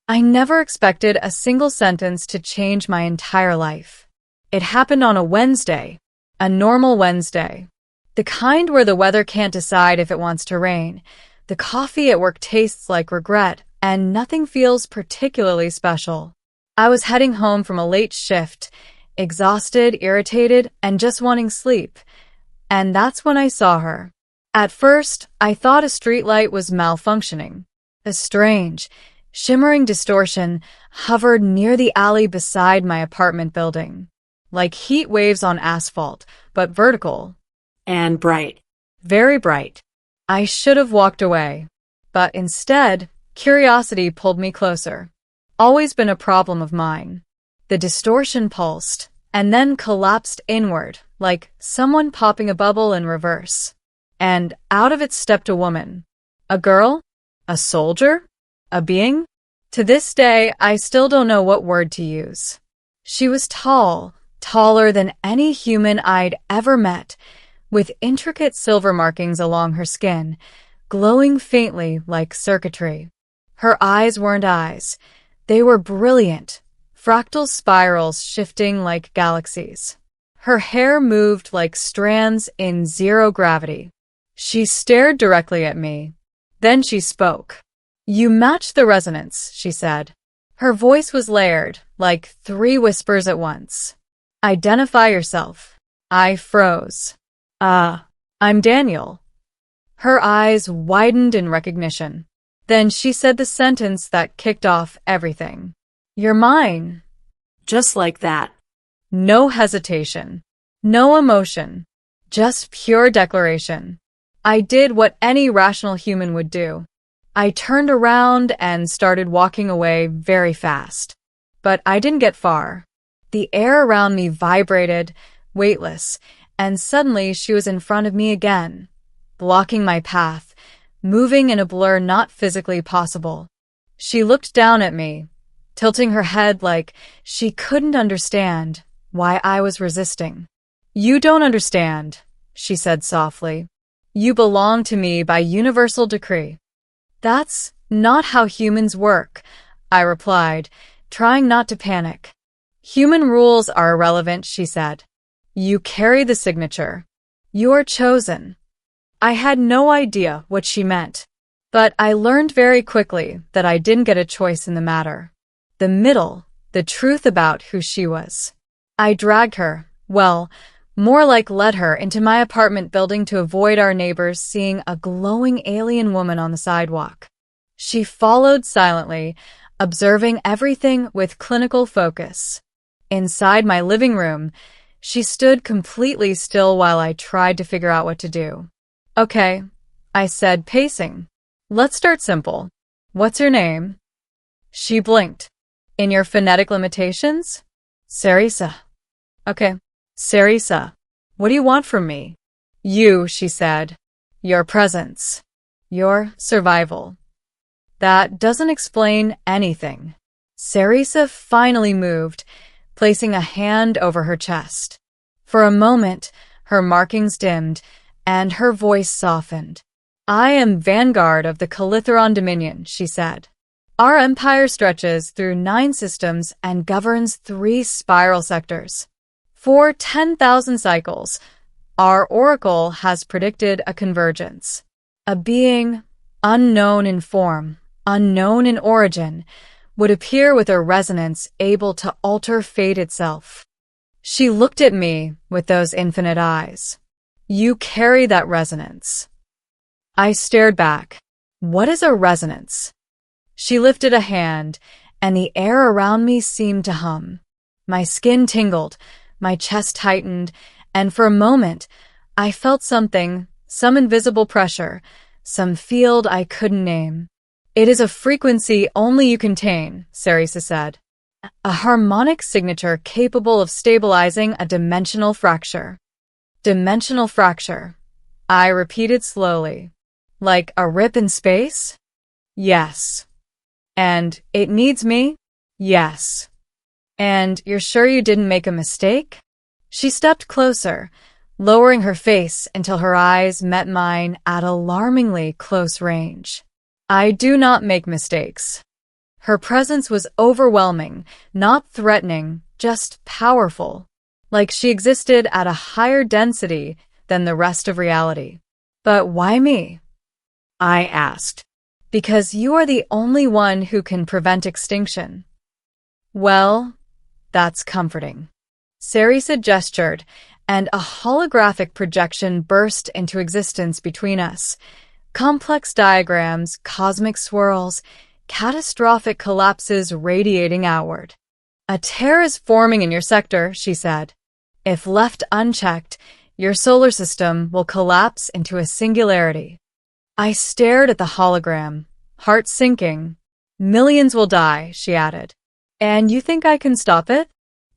I never expected a single sentence to change my entire life. It happened on a Wednesday, a normal Wednesday. The kind where the weather can't decide if it wants to rain. The coffee at work tastes like regret, and nothing feels particularly special. I was heading home from a late shift, exhausted, irritated, and just wanting sleep. And that's when I saw her. At first, I thought a streetlight was malfunctioning. A strange, shimmering distortion hovered near the alley beside my apartment building. Like heat waves on asphalt, but vertical. And bright. Very bright. I should have walked away. But instead, curiosity pulled me closer. Always been a problem of mine. The distortion pulsed, and then collapsed inward, like someone popping a bubble in reverse. And out of it stepped a woman. A girl? A soldier? A being? To this day, I still don't know what word to use. She was tall, taller than any human I'd ever met, with intricate silver markings along her skin, glowing faintly like circuitry. Her eyes weren't eyes. They were brilliant, fractal spirals shifting like galaxies. Her hair moved like strands in zero gravity. She stared directly at me. Then she spoke. "You match the resonance," she said. Her voice was layered, like 3 whispers at once. "Identify yourself." I froze. I'm Daniel." Her eyes widened in recognition. Then she said the sentence that kicked off everything. "You're mine." Just like that. No hesitation. No emotion. Just pure declaration. I did what any rational human would do. I turned around and started walking away very fast. But I didn't get far. The air around me vibrated, weightless, and suddenly she was in front of me again, blocking my path, moving in a blur not physically possible. She looked down at me, tilting her head like she couldn't understand why I was resisting. "You don't understand," she said softly. "You belong to me by universal decree." "That's not how humans work," I replied, trying not to panic. "Human rules are irrelevant," she said. "You carry the signature. You're chosen." I had no idea what she meant, but I learned very quickly that I didn't get a choice in the matter. The middle, the truth about who she was. I dragged her, well, more like led her into my apartment building to avoid our neighbors seeing a glowing alien woman on the sidewalk. She followed silently, observing everything with clinical focus. Inside my living room, she stood completely still while I tried to figure out what to do. "Okay," I said, pacing. "Let's start simple. What's your name?" She blinked. "In your phonetic limitations?" "Sarisa." "Okay, Sarisa. What do you want from me?" "You," she said. "Your presence. Your survival." "That doesn't explain anything." Sarisa finally moved, placing a hand over her chest. For a moment, her markings dimmed, and her voice softened. "I am Vanguard of the Kalytheron Dominion," she said. "Our empire stretches through 9 systems and governs 3 spiral sectors. For 10,000 cycles, our oracle has predicted a convergence. A being, unknown in form, unknown in origin, would appear with a resonance able to alter fate itself." She looked at me with those infinite eyes. "You carry that resonance." I stared back. "What is a resonance?" She lifted a hand, and the air around me seemed to hum. My skin tingled, my chest tightened, and for a moment, I felt something, some invisible pressure, some field I couldn't name. "It is a frequency only you contain," Sarisa said. "A harmonic signature capable of stabilizing a dimensional fracture." "Dimensional fracture," I repeated slowly. "Like a rip in space?" "Yes." "And it needs me?" "Yes." "And you're sure you didn't make a mistake?" She stepped closer, lowering her face until her eyes met mine at alarmingly close range. "I do not make mistakes." Her presence was overwhelming, not threatening, just powerful, like she existed at a higher density than the rest of reality. But why me? I asked. Because you are the only one who can prevent extinction. Well, that's comforting. Cerisa gestured, and a holographic projection burst into existence between us. Complex diagrams, cosmic swirls, catastrophic collapses radiating outward. A tear is forming in your sector, she said. If left unchecked, your solar system will collapse into a singularity. I stared at the hologram, heart sinking. Millions will die, she added. And you think I can stop it?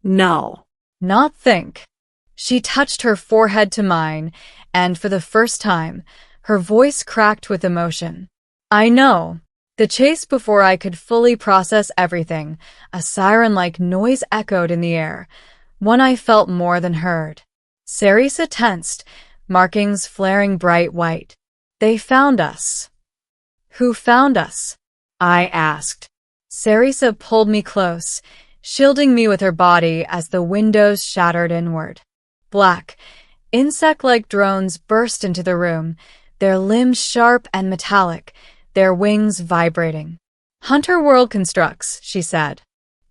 No. Not think. She touched her forehead to mine, and for the first time, her voice cracked with emotion. I know. The chase before I could fully process everything, a siren-like noise echoed in the air, one I felt more than heard. Cerisa tensed, markings flaring bright white. They found us. Who found us? I asked. Cerisa pulled me close, shielding me with her body as the windows shattered inward. Black, insect-like drones burst into the room, their limbs sharp and metallic, their wings vibrating. Hunter World Constructs, she said.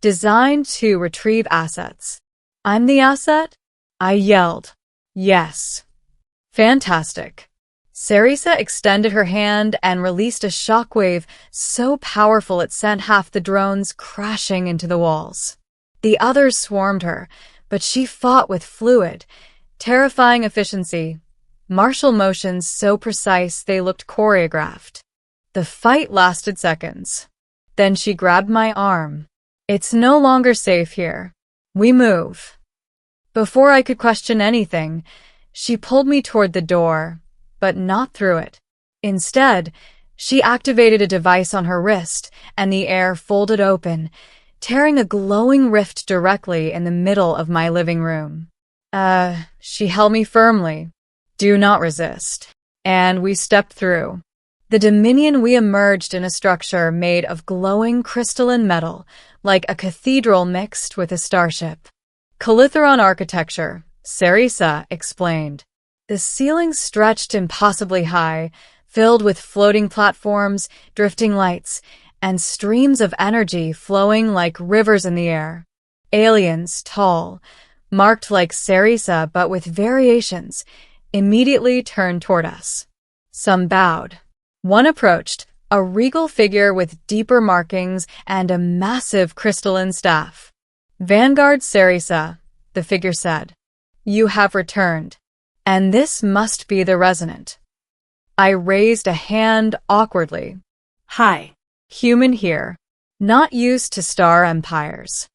Designed to retrieve assets. I'm the asset? I yelled. Yes. Fantastic. Cerisa extended her hand and released a shockwave so powerful it sent half the drones crashing into the walls. The others swarmed her, but she fought with fluid, terrifying efficiency, martial motions so precise they looked choreographed. The fight lasted seconds. Then she grabbed my arm. It's no longer safe here. We move. Before I could question anything, she pulled me toward the door, but not through it. Instead, she activated a device on her wrist, and the air folded open, tearing a glowing rift directly in the middle of my living room. She held me firmly. Do not resist. And we stepped through. The Dominion we emerged in a structure made of glowing crystalline metal, like a cathedral mixed with a starship. Kalytheron architecture, Cerisa explained. The ceiling stretched impossibly high, filled with floating platforms, drifting lights, and streams of energy flowing like rivers in the air. Aliens, tall, marked like Cerisa but with variations, immediately turned toward us. Some bowed. One approached, a regal figure with deeper markings and a massive crystalline staff. Vanguard Cerisa, the figure said. You have returned, and this must be the Resonant. I raised a hand awkwardly. Hi. Human here, not used to star empires.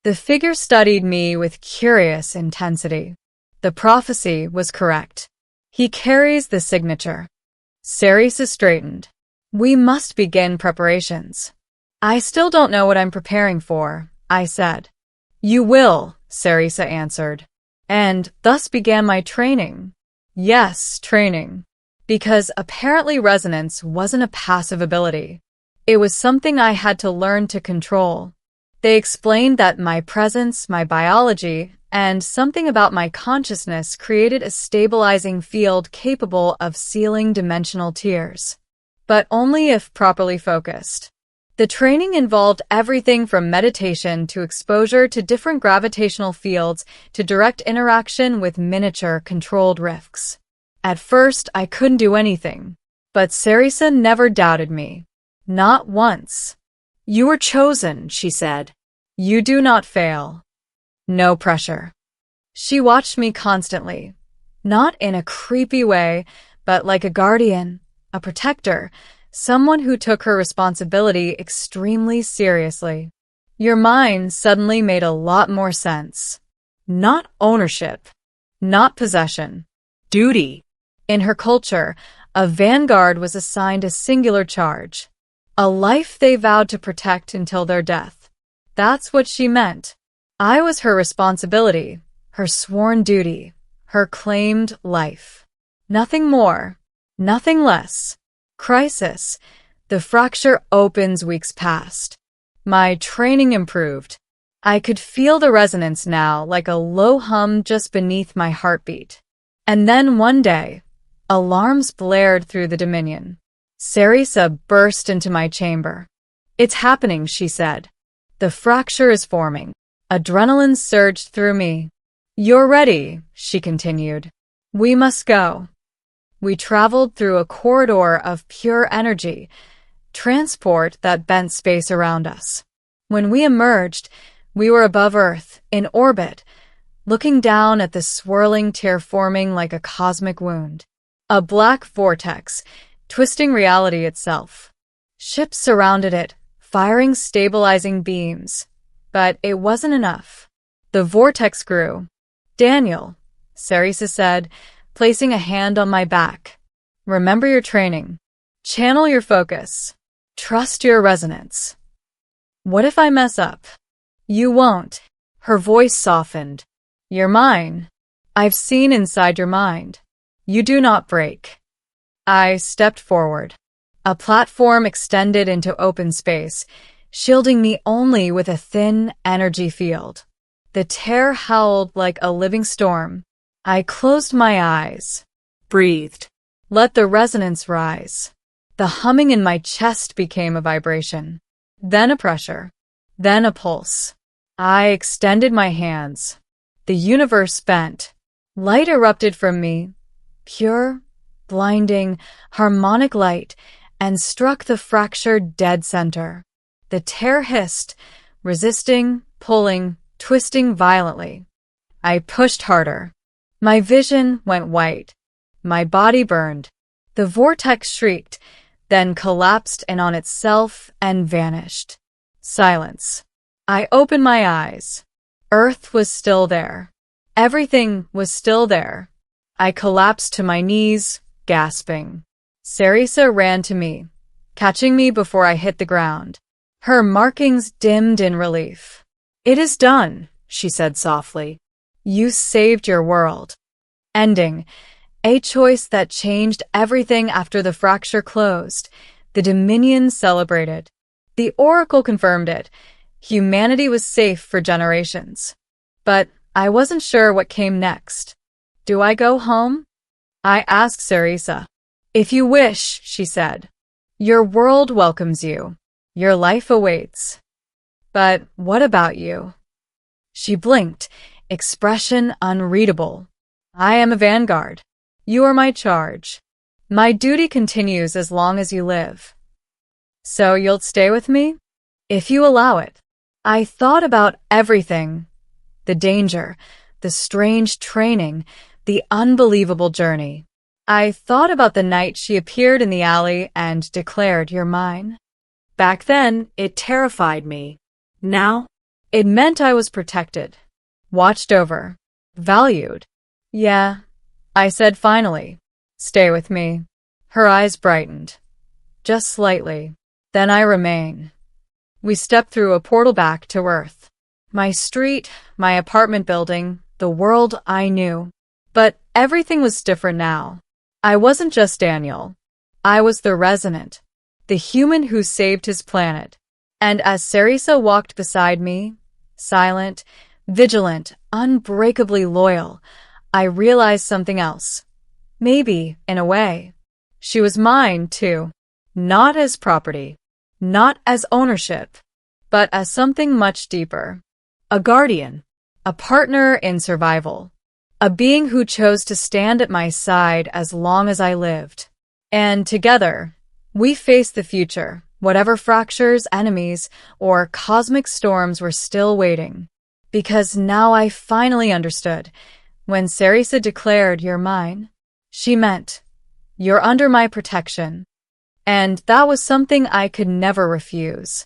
The figure studied me with curious intensity. The prophecy was correct. He carries the signature. Cerisa straightened. We must begin preparations. I still don't know what I'm preparing for, I said. You will, Cerisa answered. And thus began my training. Yes, training. Because apparently resonance wasn't a passive ability. It was something I had to learn to control. They explained that my presence, my biology, and something about my consciousness created a stabilizing field capable of sealing dimensional tiers. But only if properly focused. The training involved everything from meditation to exposure to different gravitational fields to direct interaction with miniature controlled rifts. At first, I couldn't do anything. But Cerisa never doubted me. Not once. You were chosen, she said. You do not fail. No pressure. She watched me constantly, not in a creepy way, but like a guardian, a protector, someone who took her responsibility extremely seriously. Your mind suddenly made a lot more sense. Not ownership, not possession. Duty. In her culture, a vanguard was assigned a singular charge, a life they vowed to protect until their death. That's what she meant. I was her responsibility, her sworn duty, her claimed life. Nothing more, nothing less. Crisis. The fracture opens weeks past. My training improved. I could feel the resonance now, like a low hum just beneath my heartbeat. And then one day, alarms blared through the Dominion. Cerisa burst into my chamber. "It's happening," she said. "The fracture is forming." Adrenaline surged through me. "You're ready," she continued. "We must go." We traveled through a corridor of pure energy, transport that bent space around us. When we emerged, we were above Earth, in orbit, looking down at the swirling tear forming like a cosmic wound. A black vortex, twisting reality itself. Ships surrounded it, firing stabilizing beams. But it wasn't enough. The vortex grew. "Daniel," Cerisa said, placing a hand on my back. "Remember your training. Channel your focus. Trust your resonance." "What if I mess up?" "You won't." Her voice softened. "You're mine. I've seen inside your mind. You do not break." I stepped forward. A platform extended into open space, shielding me only with a thin energy field. The tear howled like a living storm. I closed my eyes, breathed, let the resonance rise. The humming in my chest became a vibration, then a pressure, then a pulse. I extended my hands. The universe bent. Light erupted from me, pure, blinding, harmonic light, and struck the fractured dead center. The tear hissed, resisting, pulling, twisting violently. I pushed harder. My vision went white. My body burned. The vortex shrieked, then collapsed in on itself and vanished. Silence. I opened my eyes. Earth was still there. Everything was still there. I collapsed to my knees, gasping. Cerisa ran to me, catching me before I hit the ground. Her markings dimmed in relief. "It is done," she said softly. "You saved your world." Ending. A choice that changed everything after the fracture closed. The Dominion celebrated. The Oracle confirmed it. Humanity was safe for generations. But I wasn't sure what came next. "Do I go home?" I asked Cerisa. "If you wish," she said. "Your world welcomes you. Your life awaits." "But what about you?" She blinked, expression unreadable. "I am a Vanguard. You are my charge. My duty continues as long as you live." "So you'll stay with me?" "If you allow it." I thought about everything. The danger, the strange training, the unbelievable journey. I thought about the night she appeared in the alley and declared, "You're mine." Back then, it terrified me. Now, it meant I was protected, watched over, valued. "Yeah," I said finally. "Stay with me." Her eyes brightened. Just slightly. "Then I remain." We stepped through a portal back to Earth. My street, my apartment building, the world I knew. But everything was different now. I wasn't just Daniel. I was the Resonant, the human who saved his planet. And as Cerisa walked beside me, silent, vigilant, unbreakably loyal, I realized something else. Maybe, in a way, she was mine too. Not as property, not as ownership, but as something much deeper. A guardian, a partner in survival, a being who chose to stand at my side as long as I lived. And together, we faced the future, whatever fractures, enemies, or cosmic storms were still waiting. Because now I finally understood. When Cerisa declared, "You're mine," she meant, "You're under my protection." And that was something I could never refuse.